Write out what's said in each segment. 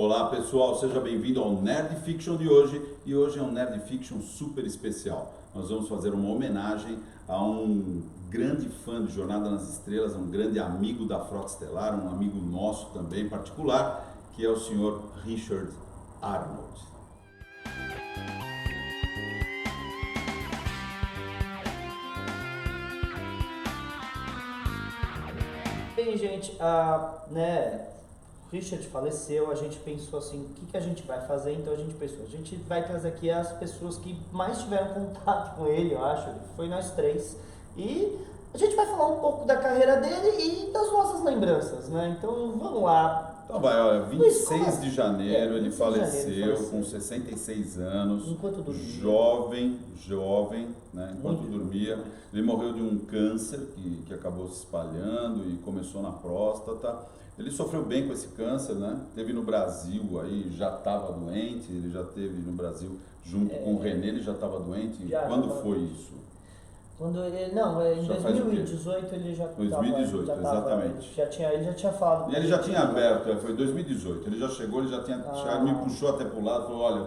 Olá pessoal, seja bem-vindo ao Nerd Fiction de hoje. E hoje é um Nerd Fiction super especial. Nós vamos fazer uma homenagem a um grande fã de Jornada nas Estrelas, um grande amigo da Frota Estelar, um amigo nosso também particular, que é o senhor Richard Arnold. Bem, gente, Richard faleceu, a gente pensou assim, o que a gente vai fazer? Então a gente pensou, a gente vai trazer aqui as pessoas que mais tiveram contato com ele, eu acho, foi nós três, e a gente vai falar um pouco da carreira dele e das nossas lembranças, né? Então vamos lá. Então vai, olha, 26 de janeiro ele 26 de faleceu janeiro com 66 anos, enquanto dormia. jovem, né, enquanto dormia. Ele morreu de um câncer que acabou se espalhando e começou na próstata. Ele sofreu bem com esse câncer, né? Teve no Brasil, aí já estava doente, ele já teve no Brasil junto com o René, ele já estava doente. Quando foi isso? Quando ele, não, em 2018 ele já estava. 2018, exatamente. Ele já tinha falado. E ele já tinha aberto, foi em 2018. Ele já chegou, ele já tinha, me puxou até pro lado, falou: olha, eu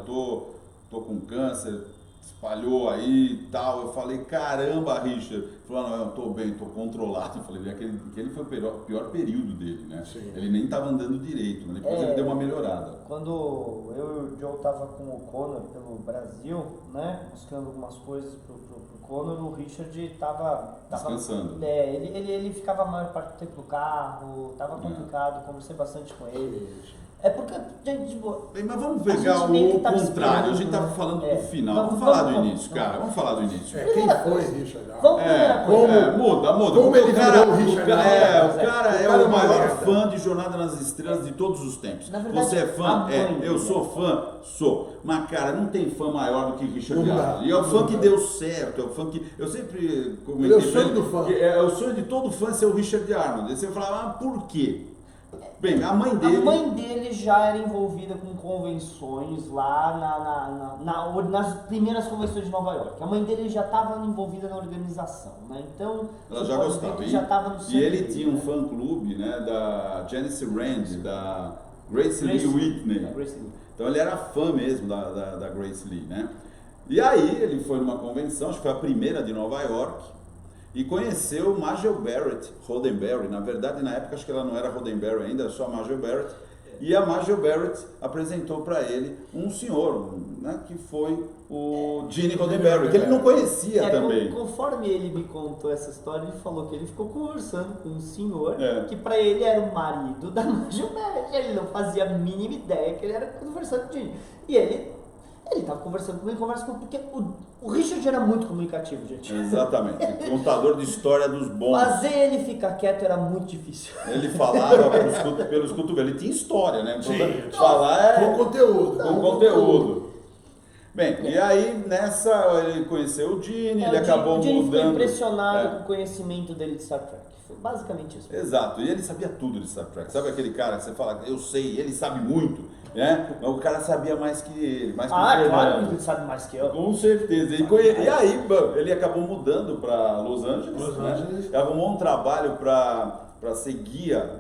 tô com câncer, espalhou aí e tal. Eu falei: caramba, Richard. Ele falou: não, eu tô bem, tô controlado. Eu falei: aquele foi o pior período dele, né? Sim. Ele nem tava andando direito, mas depois ele deu uma melhorada. Quando eu e o Joe tava com o Conor pelo Brasil, né, buscando algumas coisas pro Conor, o Richard tava descansando. Ele ficava a maior parte do tempo no carro, tava complicado, conversei bastante com ele. É porque, gente, bem, mas vamos pegar o contrário, a gente tava falando do final, vamos falar do início, cara, vamos falar do início. Quem foi Richard? Muda. Como ele virou o Richard? O cara é o maior fã de Jornada nas Estrelas de todos os tempos. Verdade, você é fã? Eu sou fã? Sou. Mas, cara, não tem fã maior do que Richard Arnold. E é o fã que deu certo, é o fã que... Eu sempre comentei... É o sonho do fã. É o sonho de todo fã ser o Richard Arnold. E você fala, por quê? Bem, a mãe dele já era envolvida com convenções lá nas primeiras convenções de Nova York. A mãe dele já estava envolvida na organização, né? Então ela já gostava. Ele já estava no centro. E ele tinha um fã-clube, né, da Janice Rand, da Grace Lee Whitney. Então ele era fã mesmo da Grace Lee, né? E aí ele foi numa convenção, acho que foi a primeira de Nova York, e conheceu Majel Barrett, Roddenberry. Na verdade, na época, acho que ela não era Roddenberry ainda, só Majel Barrett. E a Majel Barrett apresentou para ele um senhor, né, que foi o Gene Roddenberry, que ele não conhecia também. Conforme ele me contou essa história, ele falou que ele ficou conversando com um senhor que para ele era o marido da Majel Barrett. Ele não fazia a mínima ideia que ele era conversando com o Gene. E ele estava conversando comigo, porque o Richard era muito comunicativo, gente. Exatamente, contador de história dos bons. Fazer ele ficar quieto era muito difícil. Ele falava pelos cotovelos, ele tinha história, né? Sim, falar com conteúdo. Com conteúdo. Bem, e aí nessa ele conheceu o Gene, ele acabou mudando. O Gene ficou impressionado com o conhecimento dele de Star Trek. Foi basicamente isso. Exato, e ele sabia tudo de Star Trek. Sabe aquele cara que você fala, eu sei, ele sabe muito, né? Mas o cara sabia mais que ele, mais que o Fernando. Claro que ele sabe mais que eu. Com certeza. E aí, ele acabou mudando para Los Angeles, né? Arrumou um trabalho para ser guia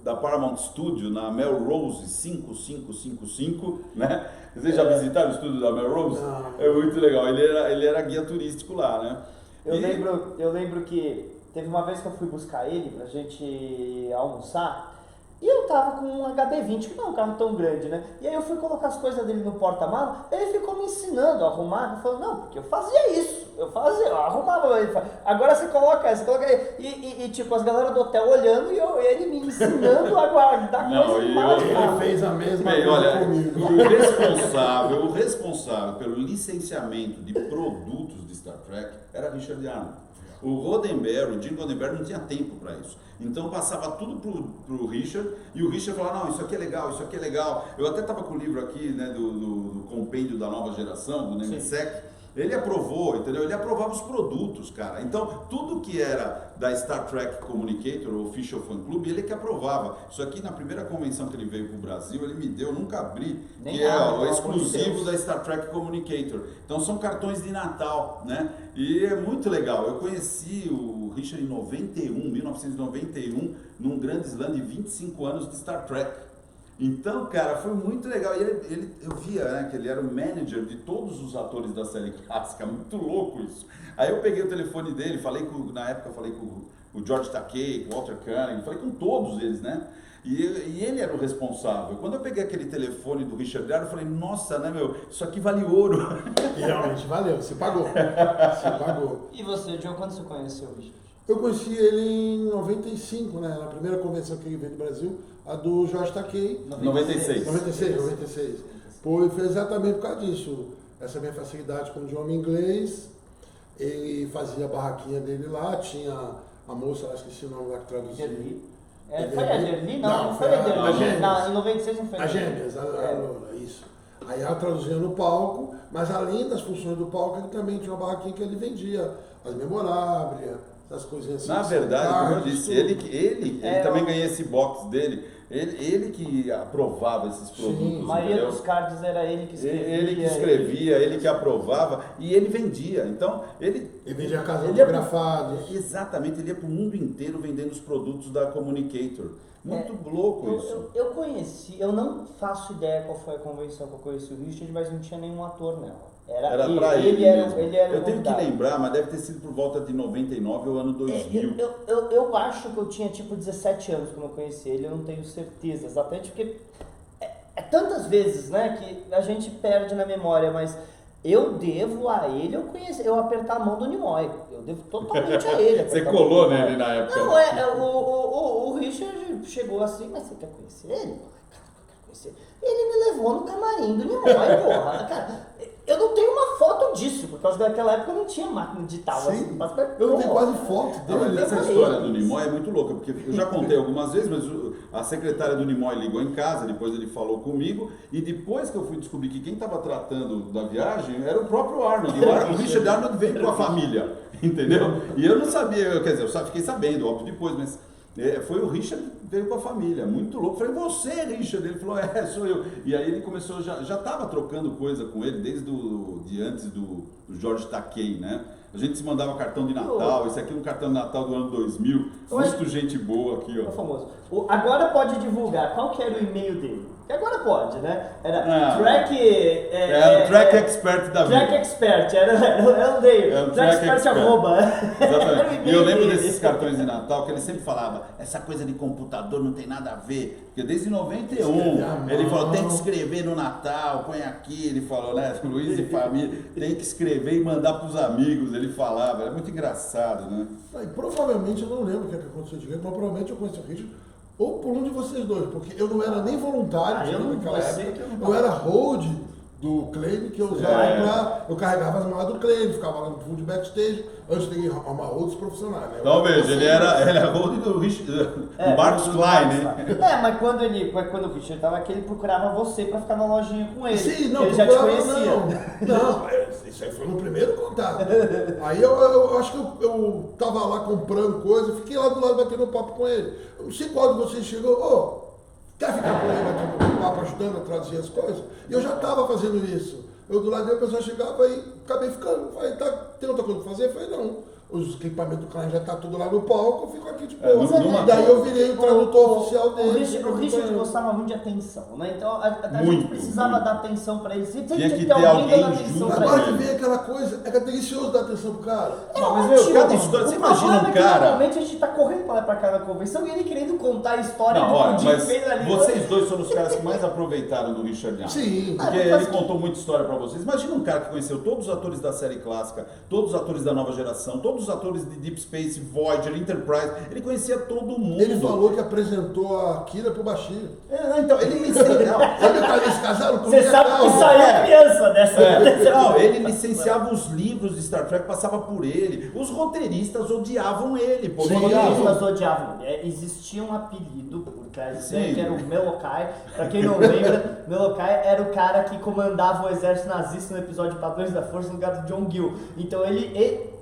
da Paramount Studio na Melrose 5555, né? Vocês já visitaram o estúdio da Melrose? Não. É muito legal. Ele era guia turístico lá, né? Eu lembro que teve uma vez que eu fui buscar ele pra gente almoçar. E eu tava com um HB20, que não é um carro tão grande, né? E aí eu fui colocar as coisas dele no porta-malas, ele ficou me ensinando a arrumar, ele falou, não, porque eu fazia isso, eu arrumava, ele falou, agora você coloca aí, e tipo, as galera do hotel olhando e ele me ensinando a guardar coisa demais. Ele fez a mesma coisa olha, comigo. O responsável pelo licenciamento de produtos de Star Trek era Richard Arnold. O Gene Roddenberry não tinha tempo para isso. Então passava tudo pro Richard, e o Richard falava, não, isso aqui é legal, isso aqui é legal. Eu até estava com o livro aqui, né, do compêndio da nova geração, do Nemesek. Ele aprovou, entendeu? Ele aprovava os produtos, cara. Então, tudo que era da Star Trek Communicator, o Official Fan Club, ele que aprovava. Isso aqui, na primeira convenção que ele veio pro Brasil, ele me deu, eu nunca abri, que é o exclusivo da Star Trek Communicator. Então, são cartões de Natal, né? E é muito legal. Eu conheci o Richard em 1991, num grande slam de 25 anos de Star Trek. Então, cara, foi muito legal. E eu via, né, que ele era o manager de todos os atores da série clássica, muito louco isso. Aí eu peguei o telefone dele, na época eu falei com o George Takei, com o Walter Koenig, falei com todos eles, né? E ele era o responsável. Quando eu peguei aquele telefone do Richard Darrow, eu falei, nossa, né, meu, isso aqui vale ouro. E realmente valeu, você pagou. Você pagou. E você, Joe, quando você conheceu o Richard? Eu conheci ele em 95, né? Na primeira convenção que ele veio do Brasil, a do George Takei. 96. 96. Foi exatamente por causa disso. Essa minha facilidade com o idioma inglês. Ele fazia a barraquinha dele lá, tinha a moça, lá esqueci o nome lá que traduzia. Foi a Derli? Não foi a Derli. Em 96 não foi a Derli. A Gêmeas, isso. Aí ela traduzia no palco, mas além das funções do palco, ele também tinha uma barraquinha que ele vendia as memoráveis, essas coisinhas assim. Na verdade, como eu disse, ele também ganhou esse box dele. Ele que aprovava esses produtos. Sim, a maioria dos cards era ele que escrevia. Ele que escrevia, ele que aprovava e ele vendia. Então, ele vendia casas autografadas. Exatamente, ele ia para o mundo inteiro vendendo os produtos da Communicator. Muito louco isso. Eu conheci, eu não faço ideia qual foi a convenção que eu conheci o Richard, mas não tinha nenhum ator nela. Era para ele mesmo. Ele era eu tenho que lembrar, mas deve ter sido por volta de 99 ou ano 2000. Eu acho que eu tinha tipo 17 anos quando eu conheci ele, eu não tenho certeza, exatamente porque é tantas vezes, né, que a gente perde na memória, mas eu devo a ele, eu apertar a mão do Nimoy, eu devo totalmente a ele. Você colou nele na época? Não, o Richard chegou assim, mas você quer conhecer ele? Cara, eu quero conhecer. Ele me levou no camarim do Nimoy, porra, cara. Eu não tenho uma foto disso, por causa daquela época eu não tinha máquina digital. Sim, assim, eu não tenho quase foto dele. Essa história do Nimoy é muito louca, porque eu já contei algumas vezes, mas a secretária do Nimoy ligou em casa, depois ele falou comigo, e depois que eu fui descobrir que quem estava tratando da viagem era o próprio Arnold. O Richard Arnold veio com a família, entendeu? E eu não sabia, quer dizer, eu só fiquei sabendo, óbvio, depois, mas foi o Richard que veio com a família, muito louco. Falei, você, Richard? Ele falou, sou eu. E aí ele começou, já estava trocando coisa com ele desde antes do George Takei, né? A gente se mandava cartão de Natal, esse aqui é um cartão de Natal do ano 2000, muito gente boa aqui, ó. É famoso. Agora pode divulgar, qual que era o e-mail dele? Agora pode, né? Era Track... Era o Track Expert da vida. Track Expert, era o dele. Track Expert arroba. Exatamente. E eu lembro desses cartões de Natal que ele sempre falava, essa coisa de computador não tem nada a ver. Porque desde 91 ele falou, tem que escrever no Natal, põe aqui, ele falou, né? Luiz e família, tem que escrever e mandar pros amigos, ele falava, era muito engraçado, né? Provavelmente, eu não lembro o que aconteceu direito, mas provavelmente eu conheci o Richard ou por um de vocês dois, porque eu não era nem voluntário naquela época, eu era hold do Klein, que eu usava eu carregava as malas do Klein, ficava lá no fundo de backstage, antes de arrumar outros profissionais. Né? Então veja, ele era hold do Marcos Klein, né? Mas quando o Richard estava aqui, ele procurava você pra ficar na lojinha com ele. Sim, não, ele já te conhecia. Não, isso aí foi no primeiro contato. Aí eu acho que eu tava lá comprando coisa, fiquei lá do lado batendo papo com ele. Eu não sei qual de vocês chegou, quer ficar com ele batendo papo, ajudando a traduzir as coisas? E eu já estava fazendo isso. Eu do lado dele, a pessoa chegava e acabei ficando. Falei, tem outra coisa pra fazer? Eu falei, não. Os equipamentos do Klein já tá tudo lá no palco, eu fico aqui de boa. Daí eu virei o tradutor oficial dele. O Richard gostava muito de atenção, né? Então a gente precisava dar atenção pra ele. Tinha que ter alguém junto. Agora que vem aquela coisa, é que é delicioso dar atenção pro cara. Mas cada história, você imagina um cara... Normalmente a gente tá correndo pra cá na convenção e ele querendo contar a história do que o Jim fez ali. Vocês dois foram os caras que mais aproveitaram do Richard Arnold. Sim. Porque ele contou muita história pra vocês. Imagina um cara que conheceu todos os atores da série clássica, todos os atores da nova geração, todos os atores de Deep Space, Voyager, Enterprise, ele conhecia todo mundo. Ele falou que apresentou a Kira pro Bashir. Então, ele licenciava... Eles casaram com Você sabe que saiu criança dessa... Não, ele licenciava os livros de Star Trek, passava por ele. Os roteiristas odiavam ele. Os roteiristas odiavam. Existia um apelido por trás dele, que era o Melokai. Pra quem não lembra, Melokai era o cara que comandava o exército nazista no episódio Padrões da Força no lugar do John Gill. Então ele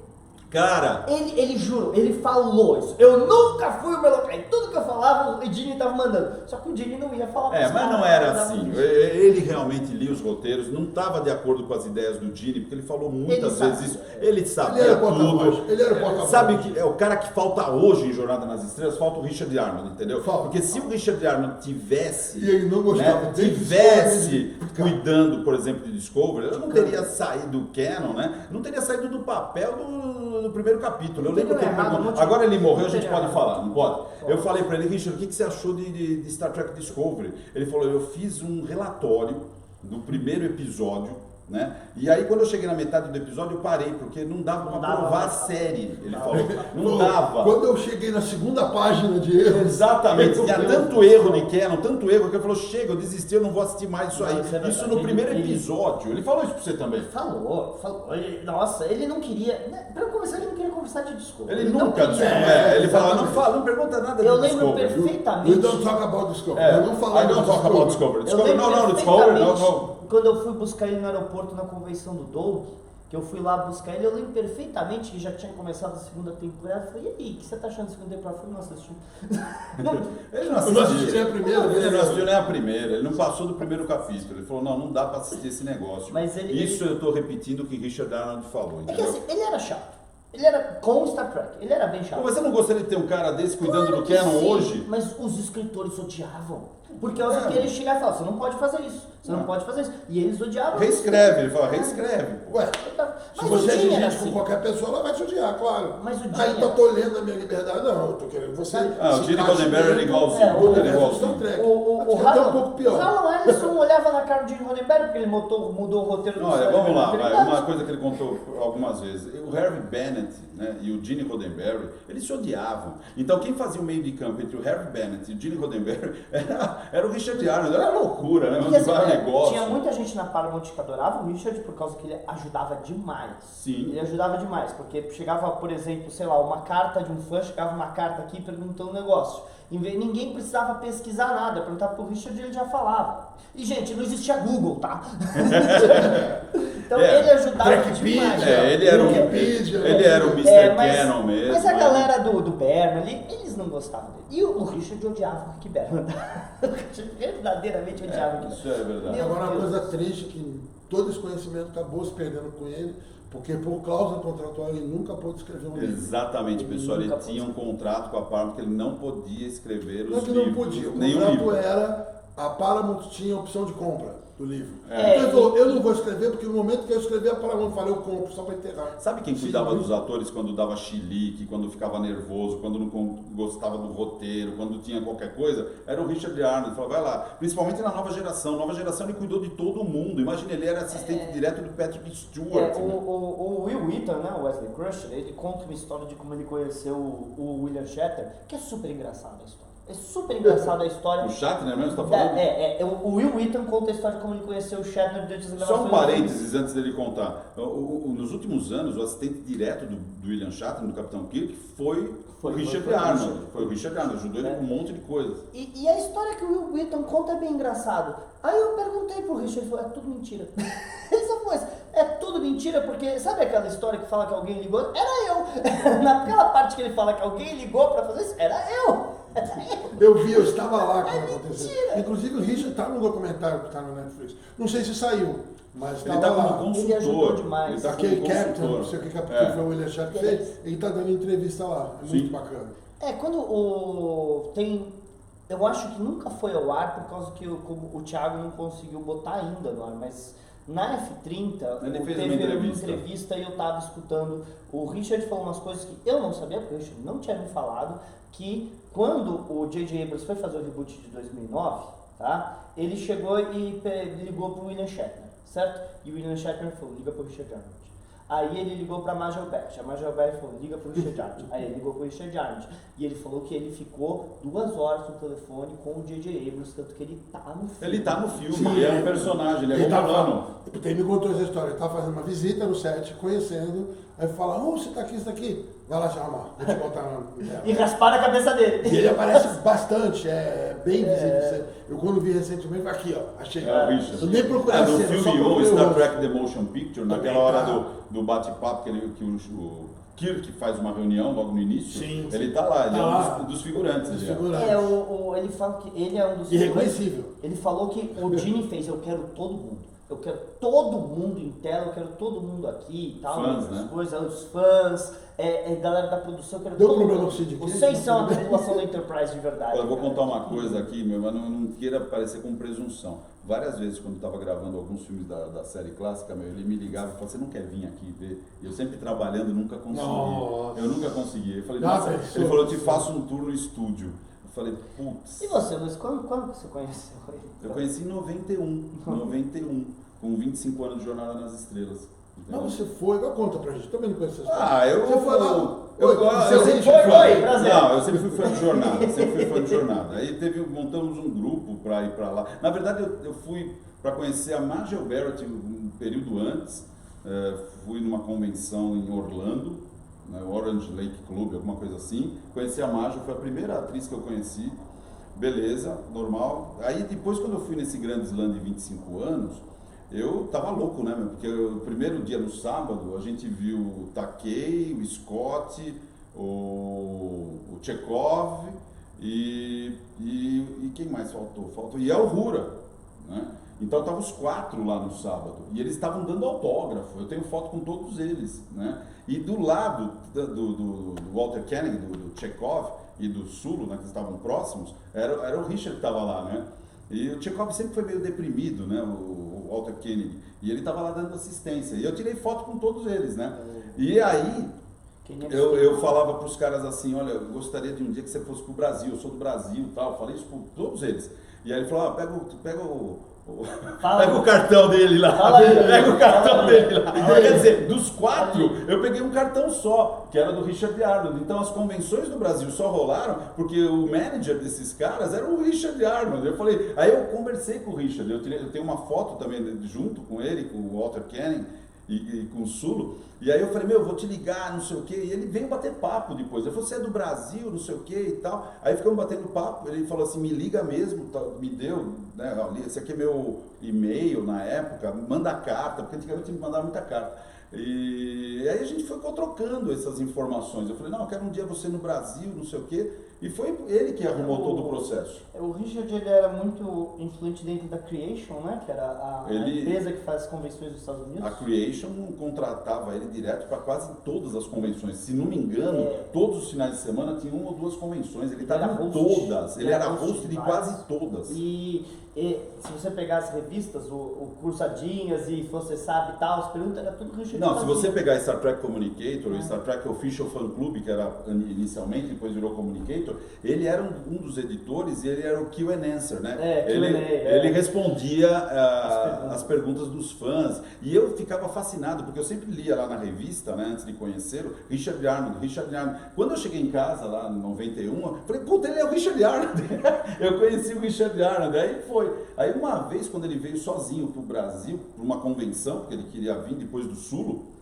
jurou, ele falou isso. Eu nunca fui o Melokai. Tudo que eu falava, o Gene tava mandando. Só que o Gene não ia falar mas não era assim. Ele realmente lia os roteiros, não estava de acordo com as ideias do Gene, porque ele falou muitas Ele vezes isso. Ele sabia Ele era tudo. porta-voz. Ele era porta-voz. Sabe que é o cara que falta hoje em Jornada nas Estrelas, falta o Richard Arnold, entendeu? Falta. Porque se o Richard Arnold tivesse, E ele não gostava nem de tivesse Discovery, cuidando, por exemplo, de Discovery, ele não teria saído do canon, né? Não teria saído do papel do primeiro capítulo. Eu lembro que ele perguntou, agora ele morreu, a gente pode falar, não pode? Eu falei pra ele, Richard, o que você achou de Star Trek Discovery? Ele falou, eu fiz um relatório do primeiro episódio, né? E aí quando eu cheguei na metade do episódio eu parei, porque não dava pra provar a série. Ele falou, não dava. Quando eu cheguei na segunda página de erros. Exatamente, tinha tanto erro de Canon, tanto erro, que ele falou, chega, eu desisti, eu não vou assistir mais isso aí. Não, isso é Isso verdade. no primeiro Ele- episódio. Ele falou isso pra você também. Falou. Nossa, ele não queria. Né, pra começar, ele não queria conversar de desculpa. Ele não nunca, queria. ele falava, não exatamente. fala, não pergunta nada Eu de lembro Discovery. perfeitamente. We don't talk about Discovery. É, Eu não falava I don't talk about Discovery. Eu Discovery, lembro não, Discovery, não, perfeitamente não. quando eu fui buscar ele no aeroporto na convenção do Doug, que eu fui lá buscar ele, eu lembro perfeitamente que já tinha começado a segunda temporada. Eu falei, e aí, o que você tá achando da segunda temporada? Eu falei, nossa, assisti. Ele Eu não assisti nem a primeira. Ele não assistiu nem a primeira, ele não passou do primeiro capítulo. Ele falou, não dá pra assistir esse negócio. Mas ele- Isso eu tô repetindo o que Richard Arnold falou, É que entendeu? assim, ele era chato. Ele era com Star Trek, ele era bem chato. Pô, você não gostaria de ter um cara desse cuidando Claro do que Canon sim, hoje? Mas os escritores odiavam. Porque ele chegava e falava, você não pode fazer isso, você não pode fazer isso. E eles odiavam. Reescreve, ele fala, reescreve. Ué, Mas se o você é Gene era exigente assim. com qualquer pessoa, ela vai te odiar, claro. Mas o Gene Aí era- eu tô lendo a minha liberdade. Não, eu tô querendo você. Ah, o se Gene encaixe Roddenberry era dentro igualzinho, do ele era universo igualzinho. Star Trek. O Acho que até um pouco o pior. Alan Ellison olhava na cara do Gene Roddenberry porque ele mudou o roteiro do Olha, Star vamos lá, Trek. vai, uma coisa que ele contou algumas vezes. O Harry Bennett, né, e o Gene Roddenberry, eles se odiavam. Então quem fazia o meio de campo entre o Harry Bennett e o Gene Roddenberry era o Richard Arnold. Era loucura, né? E assim, Vai o negócio. tinha muita gente na Paramount que adorava o Richard por causa que ele ajudava demais. Sim. Ele ajudava demais, porque chegava, por exemplo, sei lá, uma carta de um fã, chegava uma carta aqui perguntando um negócio. Ninguém precisava pesquisar nada, perguntar pro Richard e ele já falava. E, gente, não existia Google, tá? Então ele ajudava Trackpedia, demais. Ele era o Wikipedia, Mr. Canon mesmo. Mas a né? galera do Berman ali, eles não gostavam dele. E o Richard odiava o Rick Berman. O Richard verdadeiramente odiava o Rick Isso é verdade. Meu Agora, uma Deus. coisa triste que todo esse conhecimento acabou se perdendo com ele, porque por cláusula contratual ele nunca pôde escrever um livro. Exatamente, pessoal. Ele Nunca tinha um contrato com a Paramount que ele não podia escrever Não é os que não livros. podia, o Nenhum contrato livro. era, a Paramount tinha a opção de compra do livro. É. Então ele falou, eu não vou escrever, porque no momento que eu escrever, a Paramount falou, eu compro, só para enterrar. Sabe quem Sim, cuidava muito. dos atores quando dava chilique, quando ficava nervoso, quando não gostava do roteiro, quando tinha qualquer coisa? Era o Richard Arnold. Ele falou, vai lá. Principalmente na Nova Geração. Nova Geração ele cuidou de todo mundo. Imagina, ele era assistente direto do Patrick Stewart. né? O Will Wheaton, né, o Wesley Crusher, ele conta uma história de como ele conheceu o William Shatner, que é super engraçada a história. É super engraçada a história. O Shatner mesmo, você tá falando? O Will Wheaton conta a história de como ele conheceu o Shatner durante as gravações. Só um parênteses antes dele contar. Nos últimos anos, o assistente direto do William Shatner, do Capitão Kirk, foi o Richard Arnold. Foi o Richard Arnold, ajudou ele com um monte de coisas. E a história que o Will Wheaton conta é bem engraçado. Aí eu perguntei pro Richard, ele falou, é tudo mentira. Ele só falou isso, é tudo mentira, porque sabe aquela história que fala que alguém ligou? Era eu. Naquela parte que ele fala que alguém ligou pra fazer isso, era eu. Eu vi, eu estava lá quando aconteceu. mentira. Inclusive o Richard está no documentário que está no Netflix. Não sei se saiu, mas Ele estava tá lá. como Ele ajudou consultor. demais. Ele tá Aquele como Captain, consultor. não sei o que capitão foi o William Shatner que fez, ele está dando entrevista lá. É muito Sim. bacana. Quando tem... Eu acho que nunca foi ao ar por causa que o Thiago não conseguiu botar ainda no ar, mas na F30 Ele fez teve uma uma entrevista. entrevista e eu tava escutando. O Richard falou umas coisas que eu não sabia, porque o Richard não tinha me falado, que quando o J.J. Abrams foi fazer o reboot de 2009, tá? Ele chegou e ligou pro William Shatner, certo? E o William Shatner falou, liga pro Richard Arnold. Aí ele ligou pra Major Beth. A Major Beth falou, liga pro Richard Arnold. Aí ele ligou pro Richard Arnold. E ele falou que ele ficou 2 horas no telefone com o J.J. Abrams, tanto que ele tá no filme. Ele tá no filme, Sim. ele é um personagem, ele é romano. Ele me contou essa história, ele estava fazendo uma visita no set, conhecendo, aí fala, você tá aqui, você tá aqui? Vai lá te arrumar, vou te botar na... E rasparam a cabeça dele. E ele aparece bastante, é bem visível. Eu quando vi recentemente, aqui ó, achei. É o Richard. Eu nem procurei a no cena, só filme 1, procurei o Star rosto. Trek The Motion Picture, naquela Também hora tá. do bate-papo que Kirk faz uma reunião logo no início, Sim, ele tá lá, ele tá é lá. um dos figurantes. Dos ele é. figurantes. Ele fala que ele é um dos... Irreconhecível. Ele falou que o Gene fez, eu quero todo mundo. Eu quero todo mundo em tela, eu quero todo mundo aqui e tal. Fãs, as né? coisas, os fãs, galera da produção, eu quero Deu todo problema mundo. com o Sid Caesar? Vocês são a tripulação da Enterprise de verdade. Olha, eu vou cara. contar uma coisa aqui, meu, mas não queira parecer com presunção. Várias vezes, quando eu estava gravando alguns filmes da série clássica, meu, ele me ligava e falava, você não quer vir aqui ver? E eu sempre trabalhando, nunca consegui. Nossa. Eu nunca consegui. Eu falei, Já nossa, pensou? ele falou, eu te faço um tour no estúdio. Eu falei, putz. E você, Luiz, quando que você conheceu ele? Eu conheci em 91, com 25 anos de Jornada nas Estrelas. Mas entendeu? você foi, agora conta pra gente, também não conheço essa história. Ah, eu... Você foi lá? Eu Você sempre foi? fui Foi, prazer. Não, eu sempre fui fã de jornada, sempre fui fã de jornada. Aí montamos um grupo para ir para lá. Na verdade, eu fui para conhecer a Margel Barrett um período antes. Fui numa convenção em Orlando, né, Orange Lake Club, alguma coisa assim. Conheci a Margel, foi a primeira atriz que eu conheci. Beleza, normal. Aí depois, quando eu fui nesse grande slam de 25 anos, eu tava louco, né, meu? Porque o primeiro dia, no sábado, a gente viu o Takei, o Scott, o Chekhov e quem mais faltou? E a Uhura, né? Então estavam os 4 lá no sábado e eles estavam dando autógrafo. Eu tenho foto com todos eles, né? E do lado do Walter Koenig, do Chekhov e do Sulu, né, que estavam próximos, era o Richard que estava lá, né? E o Chekhov sempre foi meio deprimido, né? O Walter Koenig. E ele estava lá dando assistência. E eu tirei foto com todos eles, né? E aí eu falava para os caras assim, olha, eu gostaria de um dia que você fosse pro Brasil, eu sou do Brasil e tal. Eu falei isso para todos eles. E aí ele falou, pega o cartão dele lá. Pega o cartão dele lá. Quer dizer, dos 4, eu peguei um cartão só, que era do Richard Arnold. Então as convenções do Brasil só rolaram porque o manager desses caras era o Richard Arnold. Eu falei, aí eu conversei com o Richard, eu tenho uma foto também junto com ele, com o Walter Koenig e com o Sulu. E aí eu falei, eu vou te ligar, não sei o quê. E ele veio bater papo depois. Eu falei, você é do Brasil, não sei o quê e tal. Aí ficamos batendo papo. Ele falou assim, me liga mesmo, me deu, né? Esse aqui é meu e-mail na época, manda carta, porque antigamente tinha que mandar muita carta. E aí a gente ficou trocando essas informações. Eu falei, não, eu quero um dia você no Brasil, não sei o quê. E foi ele que arrumou todo o processo. O Richard, ele era muito influente dentro da Creation, né? Que era a empresa que faz as convenções dos Estados Unidos. A Creation contratava ele direto para quase todas as convenções. Se não me engano, todos os finais de semana tinha 1 ou 2 convenções. Ele estava em todas. Ele era host de quase todas. E se você pegar as revistas, o Cursadinhas e Você Sabe e tal, as perguntas era tudo Richard. Não, se você pegar Star Trek Communicator, o Star Trek Official Fan Club, que era inicialmente, depois virou Communicator, ele era um dos editores e ele era o Q&A Answer, né? Ele respondia as perguntas dos fãs. E eu ficava fascinado, porque eu sempre lia lá na revista, né, antes de conhecê-lo, Richard Arnold. Quando eu cheguei em casa, lá em 91, eu falei, puta, ele é o Richard Arnold. Eu conheci o Richard Arnold, aí foi. Aí uma vez, quando ele veio sozinho para o Brasil, para uma convenção, porque ele queria vir depois do Sulu,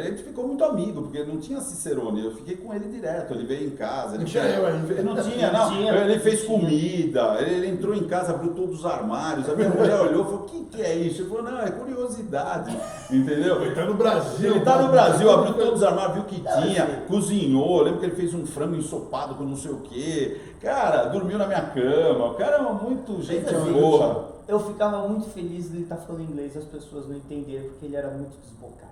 ele ficou muito amigo, porque não tinha Cicerone, eu fiquei com ele direto, ele veio em casa. Não tinha. Ele fez comida, ele entrou em casa, abriu todos os armários, a minha mulher olhou e falou, o que é isso? Ele falou, não, é curiosidade, entendeu? Ele tá no Brasil. Ele tá no Brasil, abriu todos os armários, viu o que tinha, cozinhou, lembro que ele fez um frango ensopado com não sei o quê, cara, dormiu na minha cama, o cara é muito gente boa. Eu ficava muito feliz de ele estar falando inglês e as pessoas não entenderem, porque ele era muito desbocado.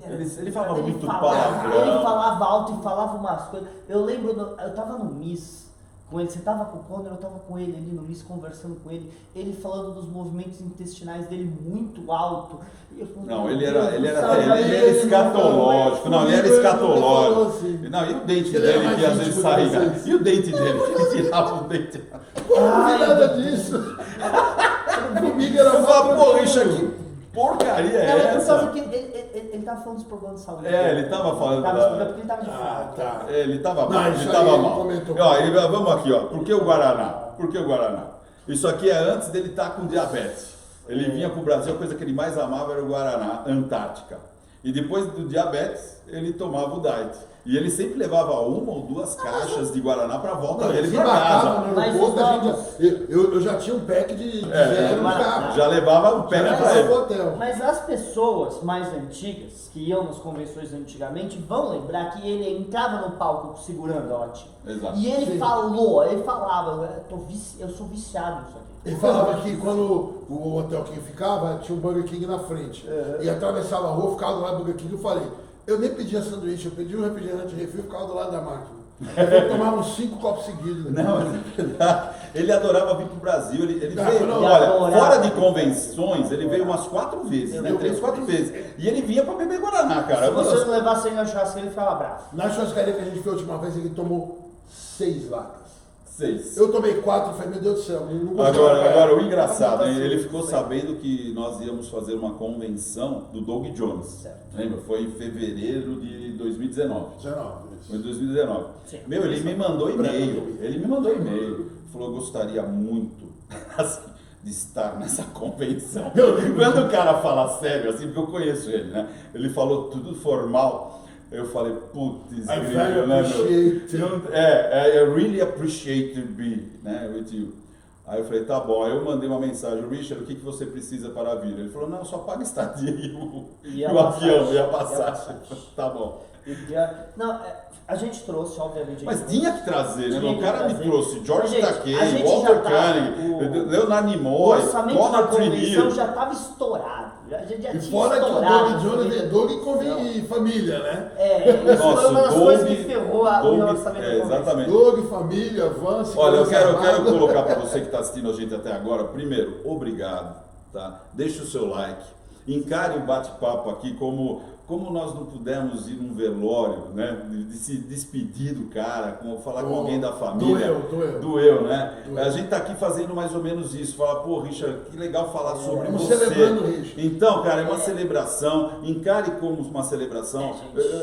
Ele falava muito palavrão. Ele falava alto e falava umas coisas. Eu lembro, eu tava no Miss com ele, você tava com o Conor, eu tava com ele ali no Miss conversando com ele, ele falando dos movimentos intestinais dele muito alto. E eu falei, não, ele era escatológico. Não, ele era escatológico. Não, e o dente dele que às vezes saía. E o dente dele que tirava o dente. Não vi nada disso. Comigo era uma porra, isso aqui. Porcaria é essa? Por causa que ele tava falando dos problemas de saúde. Ele tava falando. Porque ele tava de fora. Tá. Ele tava Não, mal. Ele isso tava aí, mal. Vamos aqui, ó. Por que o Guaraná? Por que o Guaraná? Isso aqui é antes dele estar com diabetes. Ele vinha pro Brasil, a coisa que ele mais amava era o Guaraná Antártica. E depois do diabetes, ele tomava o Diet. E ele sempre levava 1 ou 2 caixas de Guaraná pra volta Não, dele eles pra embarcavam casa. no Mas aeroporto, os a gente novos- eu já tinha um pack de zero no carro. Já levava o pé Já pra levava ele. pro hotel. Mas as pessoas mais antigas, que iam nas convenções antigamente, vão lembrar que ele entrava no palco segurando a latinha. Exato. E ele Sim. falava, eu sou viciado nisso aqui. Ele falava que quando o hotel que ele ficava, tinha um Burger King na frente. Uhum. E atravessava a rua, ficava do lado do Burger King. Eu falei, eu nem pedia sanduíche, eu pedi um refrigerante refil, ficava do lado da máquina. Eu tomava uns 5 copos seguidos. Não, mas é verdade. Ele adorava vir pro Brasil. Ele Ah, veio, não, olha, adorava. fora de convenções, ele veio umas 4 vezes, né? Eu- 3, 4 vezes. E ele vinha pra beber Guaraná, cara. Se você não levasse ele na churrasqueira, ele ficava bravo. Na churrascaria que a gente foi a última vez, ele tomou 6 latas. 6. Eu tomei 4 e falei, meu Deus do céu, não gostava. Agora, o engraçado, Assim, ele ficou sabendo que nós íamos fazer uma convenção do Doug Jones. Certo. Lembra? Foi em fevereiro de 2019. 19, Foi em isso. 2019. Sim. Meu, ele me mandou e-mail. Ele me mandou e-mail. Falou, eu gostaria muito assim, de estar nessa convenção. Quando o cara fala sério, assim, porque eu conheço ele, né? Ele falou tudo formal. Eu falei, putz, I grilo, very né, appreciate. meu? I really appreciate to be, né, with you. Aí eu falei, tá bom. Aí eu mandei uma mensagem, Richard, o que você precisa para vir? Ele falou, não, só paga estadia e o avião e a passagem. Tá bom. Não, a gente trouxe, obviamente. Mas tinha que trazer, né? Tinha O que cara me trazer. trouxe George Mas, gente, Takei, a gente Walter já tá- Koenig, Leonard O Nimoy, orçamento da Conor convenção Trinneer. já estava estourado. A gente já E tinha fora que o estourado. Doug Jones é Doug e família, né? Isso Nossa, foi uma das Doug- coisas que ferrou o Doug- orçamento da convenção. exatamente. Doug, família, Vance. Olha, eu quero Armado. colocar para você que está assistindo a gente até agora, primeiro, obrigado, tá? Deixe o seu like, encare o bate-papo aqui como nós não pudemos ir num velório, né? De se despedir do cara, falar com alguém da família. Doeu, né? Doeu. A gente tá aqui fazendo mais ou menos isso, falar, pô, Richard, que legal falar sobre Estamos você. celebrando o Richard. Então, cara, é uma celebração, encare como uma celebração.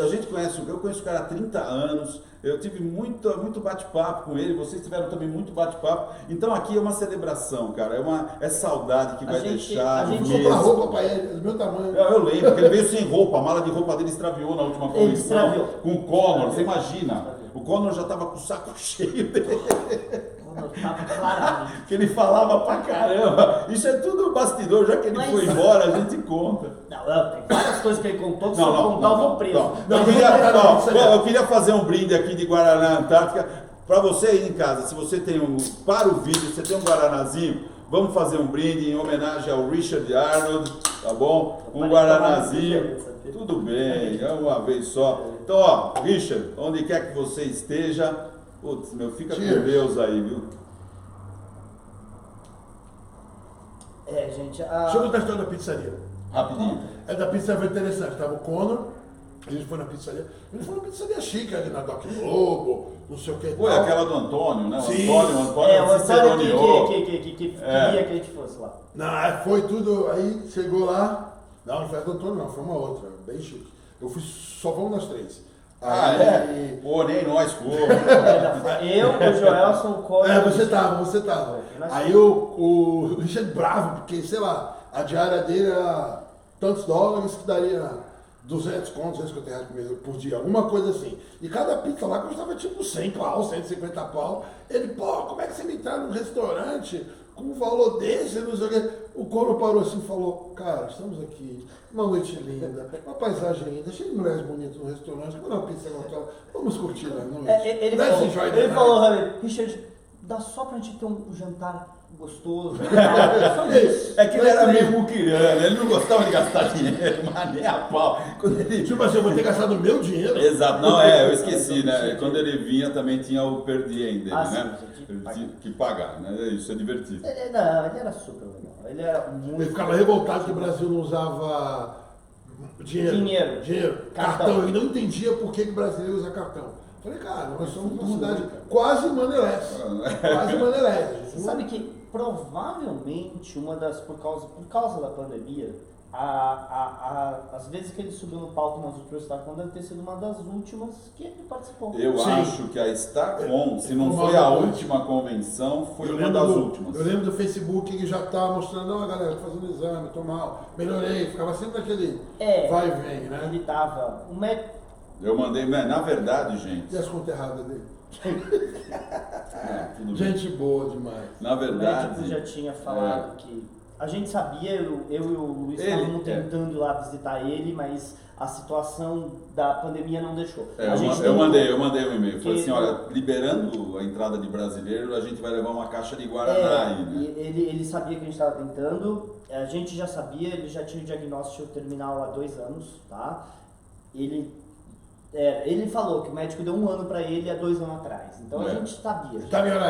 Gente. Eu conheço o cara há 30 anos, eu tive muito bate-papo com ele, vocês tiveram também muito bate-papo. Então aqui é uma celebração, cara, é saudade que vai deixar a gente no Comprou mês. roupa pra ele, do meu tamanho. Eu lembro que ele veio sem roupa, a mala de roupa dele extraviou na última Ele convenção extraviou. com o Conor, você imagina. O Conor já tava com o saco cheio dele, Quando eu tava claramente. que ele falava pra caramba. Isso é tudo bastidor, já que ele Mas- foi embora, a gente conta. Não, tem várias coisas que ele contou que se eu contar eu vou preso. Eu queria fazer um brinde aqui de Guaraná Antártica para você aí em casa. Se você tem para o vídeo, você tem um Guaranazinho, vamos fazer um brinde em homenagem ao Richard Arnold, tá bom? Um Guaranazinho. Tudo bem, é uma vez só. Então, ó, Richard, onde quer que você esteja, putz, meu, fica com Cheers. Deus aí, viu? Gente, Deixa eu contar a história da pizzaria. Rapidinho. É da pizzaria foi interessante. Tava o Conor, a gente foi na pizzaria. Ele foi uma pizzaria chique ali na Doc Globo, não sei o que. Foi aquela do Antônio, né? O Sim. Antônio o Antônio ciceroneou. que queria que a gente fosse lá. Não, foi tudo. Aí chegou lá. Não foi a do Antônio, não, foi uma outra, bem chique. Eu fui, só vamos nós 3. Ah, Aí- é? Pô, nem nós fomos. Eu, o Joelson, o Conor. É, você tava. Aí o Richard bravo, porque, sei lá, a diária dele era tantos dólares que daria 200 contos, 250 reais por dia, alguma coisa assim. E cada pizza lá custava tipo 100 pau, 150 pau. Ele, pô, como é que você me traz num restaurante com um valor desse, não sei o quê? O Conor parou assim e falou, cara, estamos aqui, uma noite linda, uma paisagem linda, cheio de mulheres bonitas no restaurante, comer uma pizza gostosa, vamos curtir a noite. Ele Let's enjoy the ele night." falou, Richard, dá só pra gente ter um jantar gostoso. É que ele era meio muquirana, ele não gostava de gastar dinheiro, mas nem a pau. Quando ele... Tipo assim, eu vou ter gastado meu dinheiro. Exato, não, eu esqueci, né? Quando ele vinha também tinha o per diem dele, né? Sim, Ele tinha que pagar, né? Isso é divertido. Ele era super legal. Ele era muito. Ele ficava revoltado que o Brasil não usava dinheiro. Cartão. Ele não entendia por que o brasileiro usa cartão. Falei, cara, nós somos uma cidade quase manelés. Quase manelés. Você sabe que provavelmente por causa da pandemia, as vezes que ele subiu no palco nas últimas StarCon deve ter sido uma das últimas que ele participou. Eu Sim. acho que a StarCon, se não foi a última convenção, foi uma das últimas. Eu lembro do Facebook que já estava mostrando, não, galera, tô fazendo exame, tô mal, melhorei, ficava sempre naquele vai e vem, né? Ele tava. Eu mandei, na verdade, gente. E as conterradas dele? Tudo bem. Gente boa demais. Na O médico verdade. já tinha falado que... A gente sabia, eu e o Luiz estávamos tentando ir lá visitar ele, mas a situação da pandemia não deixou. Eu mandei um e-mail. Falei assim, olha, liberando a entrada de brasileiro, a gente vai levar uma caixa de Guaraná aí, né? Ele sabia que a gente estava tentando, a gente já sabia, ele já tinha o diagnóstico terminal há 2 anos, tá? Ele falou que o médico deu 1 ano para ele há 2 anos atrás. Então a gente sabia. Ele estava em hora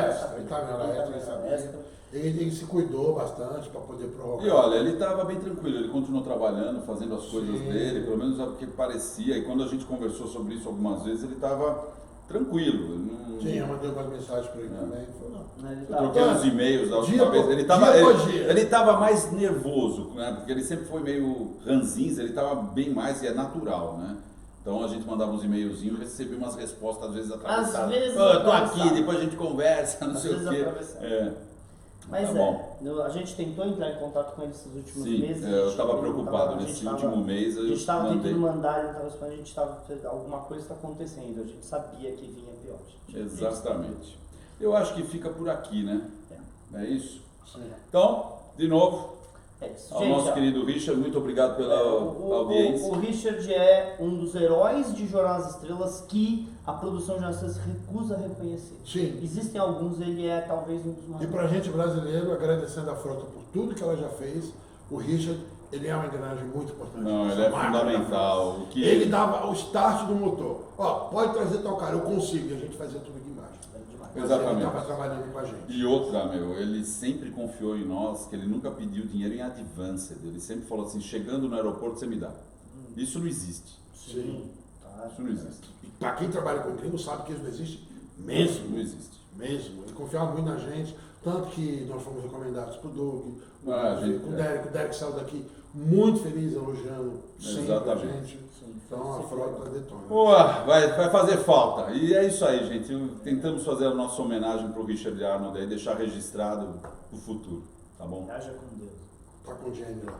extra. Ele se cuidou bastante para poder prorrogar. E olha, ele estava bem tranquilo, ele continuou trabalhando, fazendo as coisas dele, pelo menos é o que parecia. E quando a gente conversou sobre isso algumas vezes, ele estava tranquilo. Não... Sim, eu mandei algumas mensagens para ele também. Ele falou, não. Eu troquei uns e-mails da última vez. Ele estava mais nervoso, né? Porque ele sempre foi meio ranzinza, ele estava bem mais e é natural, né? Então a gente mandava uns e-mailzinhos e recebia umas respostas, às vezes atravessadas. Às vezes eu tô aqui, depois a gente conversa, não sei o quê. Mas tá a gente tentou entrar em contato com ele esses últimos meses. Eu estava preocupado nesse último mês. A gente estava tentando mandar, ele estava esperando, a gente estava, alguma coisa está acontecendo, a gente sabia que vinha pior. Exatamente. Eu acho que fica por aqui, né? É isso? Sim. Então, de novo, ao gente, nosso querido Richard, muito obrigado pela audiência. O Richard é um dos heróis de Jornada das Estrelas que a produção de Jornada das Estrelas recusa reconhecer. Sim. Existem alguns, ele é talvez um dos mais... E pra gente brasileiro, agradecendo a frota por tudo que ela já fez, o Richard, ele é uma engrenagem muito importante. Não, ele é fundamental. Ele dava o start do motor. Ó, pode trazer tal cara, eu consigo. E a gente fazia tudo aqui embaixo. Exatamente. Ele estava trabalhando com a gente. E outra, ele sempre confiou em nós, que ele nunca pediu dinheiro em advance. Ele sempre falou assim, chegando no aeroporto você me dá. Isso não existe. Sim. Isso não existe. E para quem trabalha com gringo sabe que isso não existe mesmo. Não existe. Mesmo. Ele confiava muito na gente, tanto que nós fomos recomendados pro Doug, com o Derek saiu daqui muito feliz, elogiando sempre a gente. Então a frota detona. Vai fazer falta. E é isso aí, gente. Tentamos fazer a nossa homenagem pro Richard Arnold aí, deixar registrado pro futuro. Tá bom? Haja com Deus. Tá com o Jenny lá.